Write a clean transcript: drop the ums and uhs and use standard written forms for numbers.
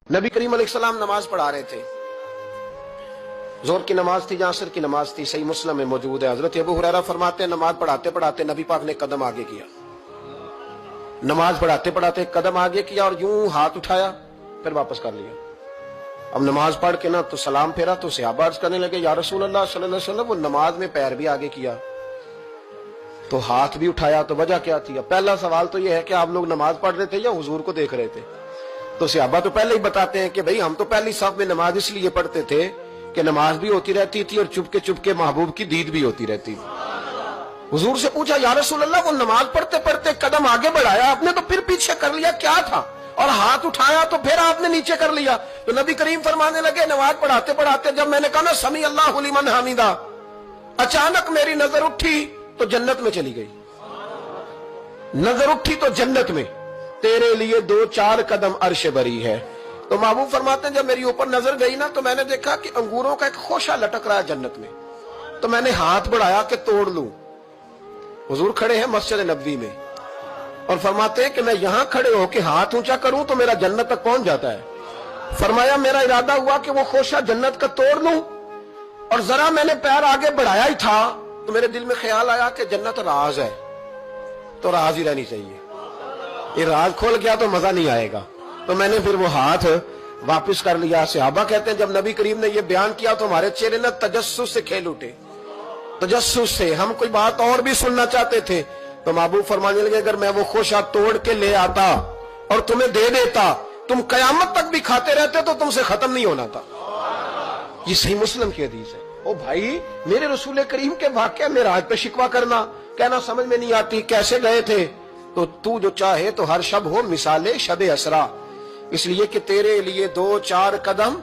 नबी करीम अलैहिस्सलाम नमाज पढ़ा रहे थे, जोहर की नमाज थी या असर की नमाज थी, सही मुस्लिम में मौजूद है। हजरत अबू हुरैरा फरमाते हैं नमाज पढ़ाते पढ़ाते नबी पाक ने कदम आगे किया, नमाज पढ़ाते पढ़ाते कदम आगे किया और यूं हाथ उठाया फिर वापस कर लिया। अब नमाज पढ़ के ना तो सलाम फेरा तो सहाबा अर्ज करने लगे या रसूल अल्लाह सल्लल्लाहु अलैहि वसल्लम, वो नमाज में पैर भी आगे किया तो हाथ भी उठाया, तो वजह क्या थी? पहला सवाल तो यह है कि आप लोग नमाज पढ़ रहे थे या हुजूर को देख रहे थे? तो सहाबा तो पहले ही बताते हैं कि भाई हम तो पहली साफ में नमाज इसलिए पढ़ते थे कि नमाज भी होती रहती थी और चुपके चुपके महबूब की दीद भी होती रहती थी। हुजूर से पूछा या रसूल अल्लाह, वो नमाज पढ़ते पढ़ते कदम आगे बढ़ाया आपने तो फिर पीछे कर लिया, क्या था? और हाथ उठाया तो फिर आपने नीचे कर लिया। तो नबी करीम फरमाने लगे नमाज पढ़ाते पढ़ाते जब मैंने कहा ना समी अल्लाहु लिमन हामिदा, अचानक मेरी नजर उठी तो जन्नत में चली गई। नजर उठी तो जन्नत में, तेरे लिए 2-4 कदम अर्श बरी है। तो महबूब फरमाते हैं जब मेरी ऊपर नजर गई ना तो मैंने देखा कि अंगूरों का एक खोशा लटक रहा है जन्नत में, तो मैंने हाथ बढ़ाया कि तोड़ लूं। हुजूर खड़े हैं मस्जिद नबवी में और फरमाते हैं कि मैं यहां खड़े होकर हाथ ऊंचा करूं तो मेरा जन्नत तक पहुंच जाता है। फरमाया मेरा इरादा हुआ कि वो खोशा जन्नत का तोड़ लूं और जरा मैंने पैर आगे बढ़ाया ही था तो मेरे दिल में ख्याल आया कि जन्नत राज है तो राज ही रहनी चाहिए, ये राज खोल गया तो मजा नहीं आएगा। तो मैंने फिर वो हाथ वापस कर लिया। सहाबा कहते हैं जब नबी करीम ने ये बयान किया तो हमारे चेहरे ने तजस्सुस से खेल उठे, तजस्सुस से। हम कोई बात और भी सुनना चाहते थे तो महबूब फरमाने लगे अगर मैं वो खोशा तोड़ के ले आता और तुम्हें दे देता तुम कयामत तक भी खाते रहते तो तुमसे खत्म नहीं होना था। ये सही मुस्लिम की हदीस है। ओ भाई, मेरे रसूल करीम के वाक़या में राज पे शिकवा करना, कहना समझ में नहीं आती कैसे गए थे। तो तू जो चाहे तो हर शब हो मिसाले शबे असरा, इसलिए कि तेरे लिए 2-4 कदम